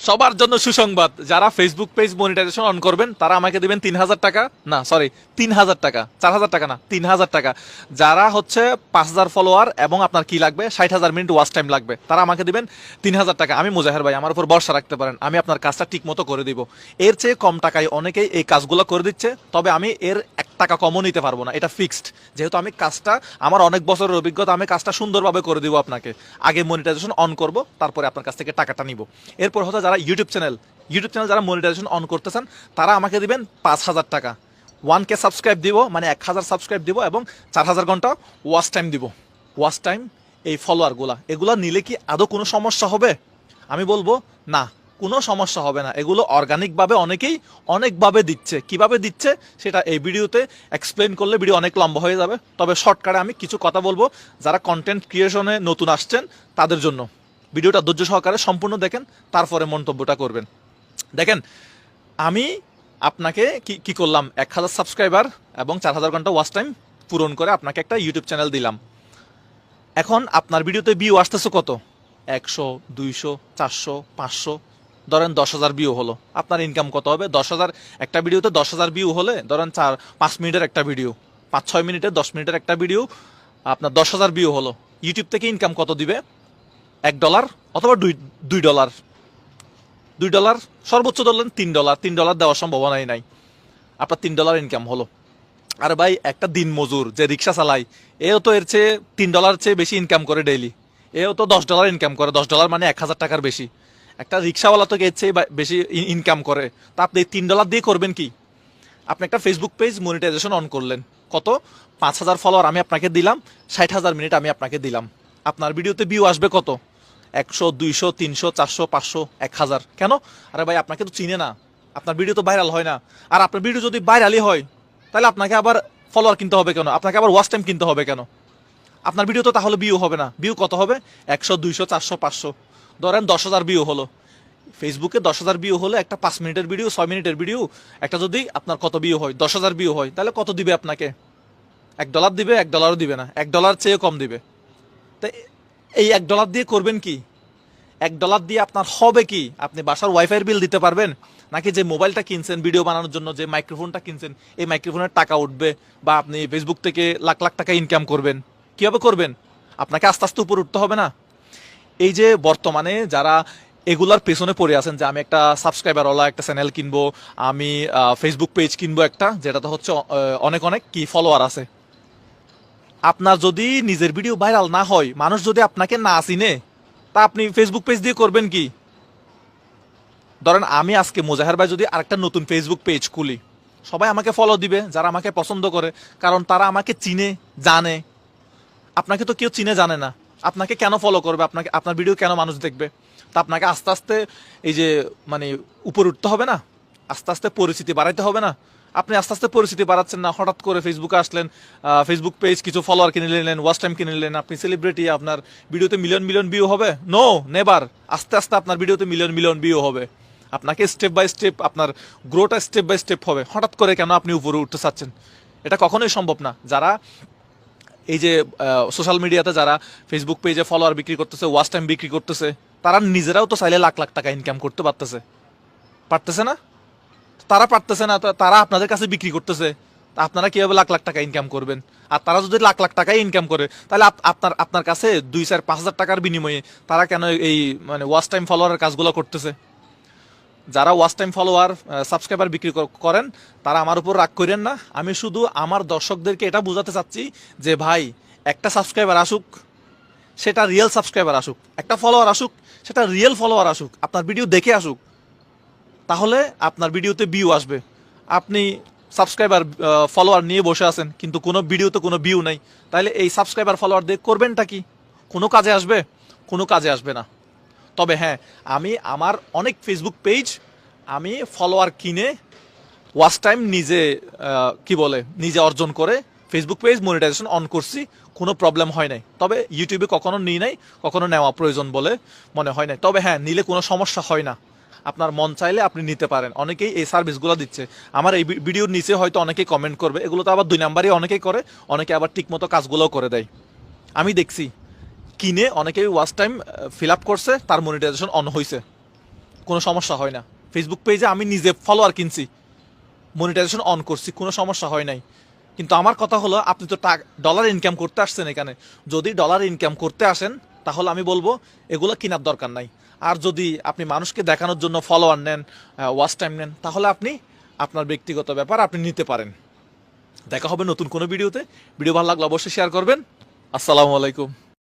সবার জন্য সুসংবাদ, যারা ফেসবুক পেজ মনিটাইজেশন অন করবেন তারা আমাকে দিবেন 3,000 টাকা, না সরি 3,000 টাকা, 4,000 টাকা না 3,000 টাকা। যারা হচ্ছে 5,000 ফলোয়ার এবং আপনার কি লাগবে 60,000 মিনিট ওয়াচ টাইম লাগবে, তারা আমাকে দিবেন 3,000 টাকা। আমি মুজাহের ভাই, আমার উপর ভরসা রাখতে পারেন, আমি আপনার কাজটা ঠিক মতো করে দিব। এর চেয়ে কম টাকায় অনেকেই এই কাজগুলো করে দিচ্ছে, তবে আমি এর 1 টাকা কমও নিতে পারবো না, এটা ফিক্সড। যেহেতু আমি কাজটা, আমার অনেক বছরের অভিজ্ঞতা, আমি কাজটা সুন্দরভাবে করে দিব আপনাকে। আগে মনিটাইজেশন অন করব, তারপরে আপনার কাছ থেকে টাকাটা নিব। এরপর হচ্ছে যারা ইউটিউব চ্যানেল যারা মনিটাইজেশন অন করতেছেন তারা আমাকে দিবেন 5,000 টাকা। 1K সাবস্ক্রাইব দিব, মানে 1,000 সাবস্ক্রাইব দিব এবং 4,000 ঘন্টা ওয়াচ টাইম দিব। ওয়াচ টাইম, এই ফলোয়ারগুলা, এগুলা নিলে কি আদৌ কোনো সমস্যা হবে? আমি বলবো না, কোনো সমস্যা হবে না। এগুলো অর্গানিকভাবে অনেকেই অনেকভাবে দিচ্ছে। কিভাবে দিচ্ছে সেটা এই ভিডিওতে এক্সপ্লেন করলে ভিডিও অনেক লম্বা হয়ে যাবে। তবে শর্টকাটে আমি কিছু কথা বলবো, যারা কন্টেন্ট ক্রিয়েশনে নতুন আসছেন তাদের জন্য। ভিডিওটা ধৈর্য সহকারে সম্পূর্ণ দেখেন, তারপরে মন্তব্যটা করবেন। দেখেন, আমি আপনাকে কি করলাম, 1,000 সাবস্ক্রাইবার এবং 4,000 ঘন্টা ওয়াচ টাইম পূরণ করে আপনাকে একটা ইউটিউব চ্যানেল দিলাম। এখন আপনার ভিডিওতে ভিউ আসতেছে কত? 100, 200, 400, 500, ধরেন 10,000 ভিউ হলো। আপনার ইনকাম কত হবে? 10,000, একটা ভিডিওতে 10,000 ভিউ হলে ধরেন 4-5 মিনিটের একটা ভিডিও, 5-6 মিনিটের 10 মিনিটের একটা ভিডিও, আপনার 10,000 ভিউ হলো। ইউটিউব থেকে ইনকাম কত দিবে? $1 অথবা $2, $2, সর্বোচ্চ ধরলেন $3। $3 দেওয়ার সম্ভাবনাই নাই। আপনার $3 ইনকাম হলো। আর ভাই, একটা দিন মজুর যে রিক্সা চালায়, এও তো এর চেয়ে $3 চেয়ে বেশি ইনকাম করে ডেইলি। এও তো $10 ইনকাম করে। $10 মানে 1,000 টাকার বেশি। একটা রিক্সাওয়ালা তো এর চেয়ে বেশি ইনকাম করে। তা আপনি $3 দিয়ে করবেন কি? আপনি একটা ফেসবুক পেজ মনিটাইজেশন অন করলেন, কত? 5,000 ফলোয়ার আমি আপনাকে দিলাম, 60,000 মিনিট আমি আপনাকে দিলাম। আপনার ভিডিওতে ভিউ আসবে কত? 100, 200, 300, 400, 500, 1,000। কেন? আরে ভাই, আপনাকে তো চিনে না, আপনার ভিডিও তো ভাইরাল হয় না। আর আপনার ভিডিও যদি ভাইরালই হয়, তাহলে আপনাকে আবার ফলোয়ার কিনতে হবে কেন? আপনাকে আবার ওয়াচ টাইম কিনতে হবে কেন? আপনার ভিডিও তো তাহলে ভিউ হবে না। ভিউ কত হবে? 100, 200, 400, 500, ধরেন 10,000 ভিউ হলো। ফেসবুকে 10,000 ভিউ হলে একটা 5 মিনিটের ভিডিও, 6 মিনিটের ভিডিও, একটা যদি আপনার কত ভিউ হয়, 10,000 ভিউ হয়, তাহলে কত দিবে আপনাকে? $1 দিবে? $1 দিবে না, $1 চেয়ে কম দিবে। তাই এই $1 দিয়ে করবেন কি? $1 দিয়ে আপনার হবে কি? আপনি বাসার ওয়াইফাইয়ের বিল দিতে পারবেন? নাকি যে মোবাইলটা কিনছেন ভিডিও বানানোর জন্য, যে মাইক্রোফোনটা কিনছেন, এই মাইক্রোফোনের টাকা উঠবে? বা আপনি ফেসবুক থেকে লাখ লাখ টাকা ইনকাম করবেন? কিভাবে করবেন? আপনাকে আস্তে আস্তে উপরে উঠতে হবে না? এই যে বর্তমানে যারা এগুলার পেছনে পড়ে আছেন, যে আমি একটা সাবস্ক্রাইবারওয়ালা একটা চ্যানেল কিনবো, আমি ফেসবুক পেজ কিনবো একটা, যেটাতে হচ্ছে অনেক অনেক কি ফলোয়ার আছে। আপনার যদি নিজের ভিডিও ভাইরাল না হয়, মানুষ যদি আপনাকে না চিনে, তা আপনি ফেসবুক পেজ দিয়ে করবেন কি? ধরেন আমি আজকে মুজাহের ভাই যদি আরেকটা নতুন ফেসবুক পেজ খুলি, সবাই আমাকে ফলো দিবে যারা আমাকে পছন্দ করে, কারণ তারা আমাকে চিনে জানে। আপনাকে তো কেউ চিনে জানে না, আপনাকে কেন ফলো করবে? আপনাকে, আপনার ভিডিও কেন মানুষ দেখবে? তা আপনাকে আস্তে আস্তে এই যে মানে উপরে উঠতে হবে না? আস্তে আস্তে পরিচিতি বাড়াইতে হবে না? আপনি আস্তে আস্তে পরিচিতি বাড়াচ্ছেন না, হঠাৎ করে ফেসবুকে আসলেন, ফেসবুক পেজ কিছু ফলোয়ার কিনে নিলেন, ওয়াচ টাইম কিনে নিলেন, আপনি সেলিব্রিটি, আপনার ভিডিওতে মিলিয়ন মিলিয়ন ভিউ হবে? No, never. আস্তে আস্তে আপনার ভিডিওতে মিলিয়ন মিলিয়ন ভিউ হবে। আপনাকে স্টেপ বাই স্টেপ আপনার গ্রোটা স্টেপ বাই স্টেপ হবে। হঠাৎ করে কেন আপনি উপরে উঠতে চাচ্ছেন? এটা কখনোই সম্ভব না। যারা এই যে সোশ্যাল মিডিয়াতে যারা ফেসবুক পেজে ফলোয়ার বিক্রি করতেছে, ওয়াচ টাইম বিক্রি করতেছে, তারা নিজেরাও তো চাইলে লাখ লাখ টাকা ইনকাম করতে পারতেছে, পারতেছে না? তারা পারতেছে না, তারা আপনাদের কাছে বিক্রি করতেছে, আপনারা কিভাবে লাখ লাখ টাকা ইনকাম করবেন? আর তারা যদি লাখ লাখ টাকাই ইনকাম করে, তাহলে আপনার আপনার কাছে 2-4-5,000 টাকার বিনিময়ে তারা কেন এই মানে ওয়াচ টাইম ফলোয়ারের কাজগুলো করতেছে? যারা ওয়াচ টাইম ফলোয়ার সাবস্ক্রাইবার বিক্রি করেন, তারা আমার উপর রাগ করেন না। আমি শুধু আমার দর্শকদেরকে এটা বোঝাতে চাচ্ছি যে ভাই, একটা সাবস্ক্রাইবার আসুক, সেটা রিয়েল সাবস্ক্রাইবার আসুক, একটা ফলোয়ার আসুক, সেটা রিয়েল ফলোয়ার আসুক, আপনার ভিডিও দেখে আসুক, তাহলে আপনার ভিডিওতে ভিউ আসবে। আপনি সাবস্ক্রাইবার ফলোয়ার নিয়ে বসে আছেন, কিন্তু কোনো ভিডিওতে কোনো ভিউ নাই, তাহলে এই সাবস্ক্রাইবার ফলোয়ার দিয়ে করবেনটা কি? কোনো কাজে আসবে? কোনো কাজে আসবে না। তবে হ্যাঁ, আমি আমার অনেক ফেসবুক পেজ আমি ফলোয়ার কিনে ওয়াচ টাইম নিজে কি বলে নিজে অর্জন করে ফেসবুক পেজ মনিটাইজেশন অন করছি, কোনো প্রবলেম হয় নাই। তবে ইউটিউবে কখনো নিই নাই, কখনো নেওয়া প্রয়োজন বলে মনে হয় নাই। তবে হ্যাঁ, নিলে কোনো সমস্যা হয় না। আপনার মন চাইলে আপনি নিতে পারেন। অনেকেই এই সার্ভিসগুলো দিচ্ছে। আমার এই ভিডিওর নিচে হয়তো অনেকেই কমেন্ট করবে, এগুলো তো আবার 2 নাম্বারই অনেকেই করে, অনেকে আবার ঠিকমতো কাজগুলোও করে দেয়। আমি দেখছি কিনে অনেকেই ওয়াচ টাইম ফিল আপ করছে, তার মনিটাইজেশন অন হয়েছে। কোনো সমস্যা হয় না। ফেসবুক পেজে আমি নিজে ফলোয়ার কিনছি, মনিটাইজেশন অন করছি, কোনো সমস্যা হয় নাই। কিন্তু আমার কথা হলো, আপনি তো ডলার ইনকাম করতে আসছেন এখানে। যদি ডলার ইনকাম করতে আসেন তাহলে আমি বলবো এগুলো কেনার দরকার নাই। আর যদি আপনি মানুষকে দেখানোর জন্য ফলোয়ার নেন, ওয়াচ টাইম নেন, তাহলে আপনি আপনার ব্যক্তিগত ব্যাপার আপনি নিতে পারেন। দেখা হবে নতুন কোনো ভিডিওতে। ভিডিও ভালো লাগলে অবশ্যই শেয়ার করবেন। আসসালামু আলাইকুম।